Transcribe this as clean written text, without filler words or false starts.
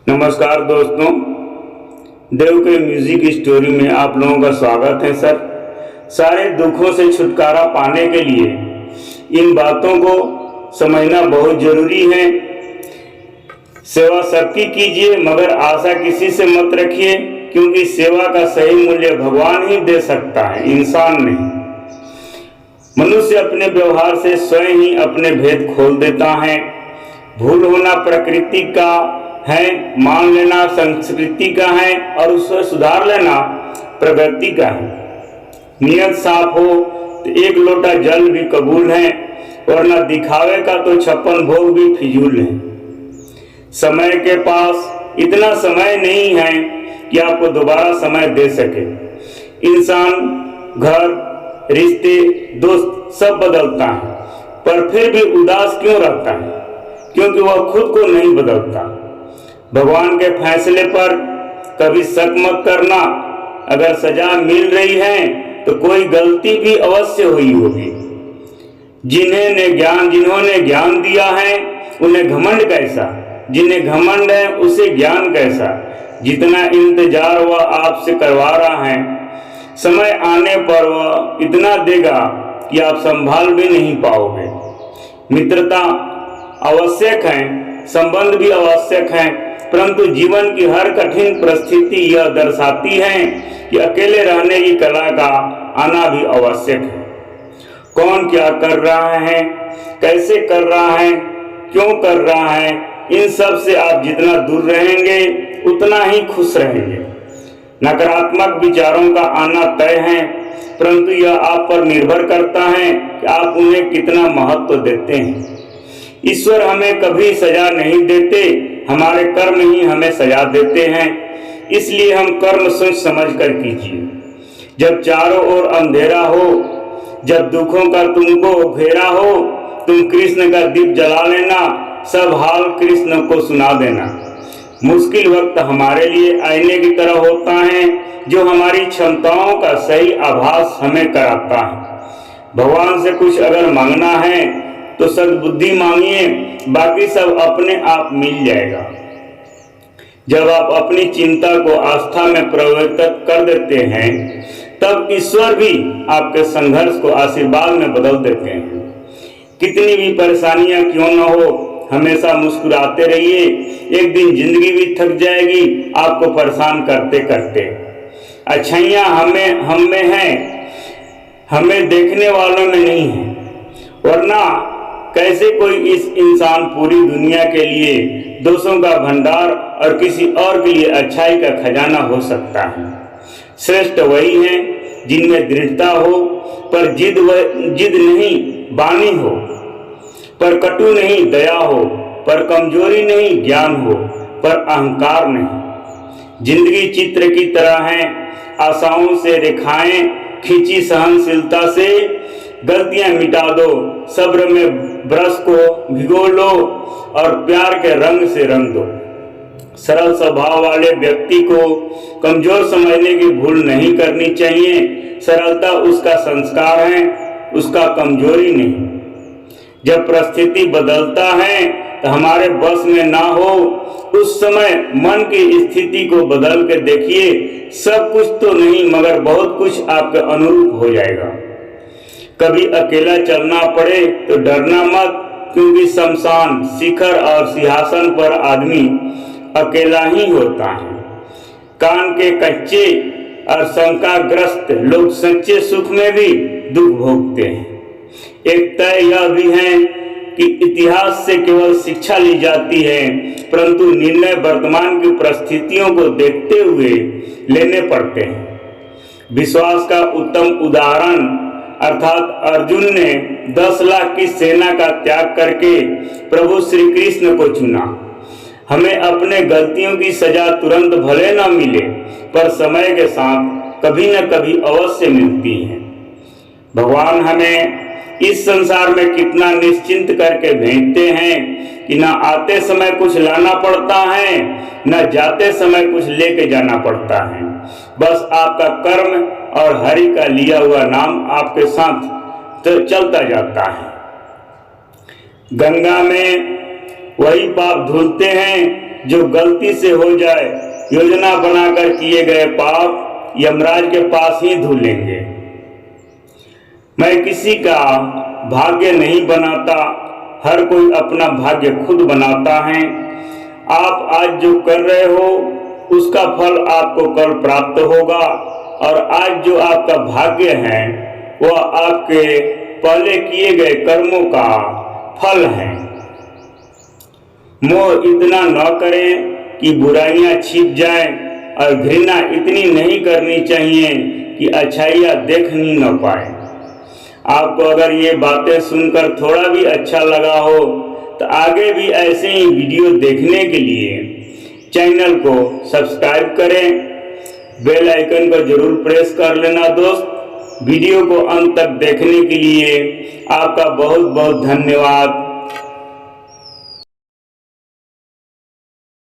नमस्कार दोस्तों, देव के म्यूजिक स्टोरी में आप लोगों का स्वागत है। सर, सारे दुखों से छुटकारा पाने के लिए इन बातों को समझना बहुत जरूरी है। सेवा सबकी कीजिए, मगर आशा किसी से मत रखिए, क्योंकि सेवा का सही मूल्य भगवान ही दे सकता है, इंसान नहीं। मनुष्य अपने व्यवहार से स्वयं ही अपने भेद खोल देता है। भूल होना प्रकृति का है, मान लेना संस्कृति का है और उसे सुधार लेना प्रगति का है। नियत साफ हो तो एक लोटा जल भी कबूल है, वरना दिखावे का तो 56 भोग भी फिजूल है। समय के पास इतना समय नहीं है कि आपको दोबारा समय दे सके। इंसान, घर, रिश्ते, दोस्त सब बदलता है, पर फिर भी उदास क्यों रहता है? क्योंकि वह खुद को नहीं बदलता। भगवान के फैसले पर कभी शक मत करना। अगर सजा मिल रही है तो कोई गलती भी अवश्य हुई होगी। जिन्होंने ज्ञान दिया है उन्हें घमंड कैसा, जिन्हें घमंड है उसे ज्ञान कैसा। जितना इंतजार वह आपसे करवा रहा है, समय आने पर वह इतना देगा कि आप संभाल भी नहीं पाओगे। मित्रता आवश्यक है, संबंध भी आवश्यक है, परंतु जीवन की हर कठिन परिस्थिति यह दर्शाती है कि अकेले रहने की कला का आना भी आवश्यक है। कौन क्या कर रहा है, कैसे कर रहा है, क्यों कर रहा है, इन सब से आप जितना दूर रहेंगे उतना ही खुश रहेंगे। नकारात्मक विचारों का आना तय है, परंतु यह आप पर निर्भर करता है कि आप उन्हें कितना महत्व देते हैं। ईश्वर हमें कभी सजा नहीं देते, हमारे कर्म ही हमें सजा देते हैं। इसलिए हम कर्म सोच समझ कर कीजिए। जब चारों ओर अंधेरा हो, जब दुखों का तुमको घेरा हो, तुम कृष्ण का दीप जला लेना, सब हाल कृष्ण को सुना देना। मुश्किल वक्त हमारे लिए आईने की तरह होता है, जो हमारी क्षमताओं का सही आभास हमें कराता है। भगवान से कुछ अगर मांगना है तो सद्बुद्धि मांगिए, बाकी सब अपने आप मिल जाएगा। जब आप अपनी चिंता को आस्था में परिवर्तित कर देते हैं, तब ईश्वर भी आपके संघर्ष को आशीर्वाद में बदल देते हैं। कितनी भी परेशानियां क्यों न हो, हमेशा मुस्कुराते रहिए। एक दिन जिंदगी भी थक जाएगी आपको परेशान करते करते। अच्छाइयां हम में हैं, हमें देखने वालों में नहीं है। वरना कैसे कोई इस इंसान पूरी दुनिया के लिए दोषों का भंडार और किसी और के लिए अच्छाई का खजाना हो सकता है। श्रेष्ठ वही हैं जिनमें दृढ़ता हो, पर जिद नहीं बानी हो, पर कटु नहीं दया हो, पर कमजोरी नहीं ज्ञान हो, पर अहंकार नहीं। जिंदगी चित्र की तरह है, आशाओं से रेखाएं खींची सहनशीलता से। गलतियां मिटा दो, सब्र में ब्रश को भिगो लो और प्यार के रंग से रंग दो। सरल स्वभाव वाले व्यक्ति को कमजोर समझने की भूल नहीं करनी चाहिए। सरलता उसका संस्कार है, उसका कमजोरी नहीं। जब परिस्थिति बदलता है तो हमारे बस में ना हो, उस समय मन की स्थिति को बदल के देखिए। सब कुछ तो नहीं, मगर बहुत कुछ आपके अनुरूप हो जाएगा। कभी अकेला चलना पड़े तो डरना मत, क्योंकि शमशान, शिखर और सिंहासन पर आदमी अकेला ही होता है। कान के कच्चे और शंकाग्रस्त लोग सच्चे सुख में भी दुख भोगते हैं। एक तय यह भी है कि इतिहास से केवल शिक्षा ली जाती है, परंतु निर्णय वर्तमान की परिस्थितियों को देखते हुए लेने पड़ते हैं। विश्वास का उत्तम उदाहरण अर्थात अर्जुन ने 10 लाख की सेना का त्याग करके प्रभु श्री कृष्ण को चुना। हमें अपने गलतियों की सजा तुरंत भले न मिले, पर समय के साथ कभी न कभी अवश्य मिलती है। भगवान हमें इस संसार में कितना निश्चिंत करके भेजते हैं कि न आते समय कुछ लाना पड़ता है, न जाते समय कुछ लेके जाना पड़ता है। बस आपका कर्म और हरि का लिया हुआ नाम आपके साथ तो चलता जाता है। गंगा में वही पाप धुलते हैं जो गलती से हो जाए। योजना बनाकर किए गए पाप यमराज के पास ही धुलेंगे। मैं किसी का भाग्य नहीं बनाता, हर कोई अपना भाग्य खुद बनाता है। आप आज जो कर रहे हो उसका फल आपको कल प्राप्त होगा, और आज जो आपका भाग्य है वह आपके पहले किए गए कर्मों का फल है। मोह इतना न करें कि बुराइयां छिप जाएं, और घृणा इतनी नहीं करनी चाहिए कि अच्छाइयां देख ही न पाए। आपको अगर ये बातें सुनकर थोड़ा भी अच्छा लगा हो तो आगे भी ऐसे ही वीडियो देखने के लिए चैनल को सब्सक्राइब करें, बेल आइकन को जरूर प्रेस कर लेना दोस्त। वीडियो को अंत तक देखने के लिए आपका बहुत बहुत धन्यवाद।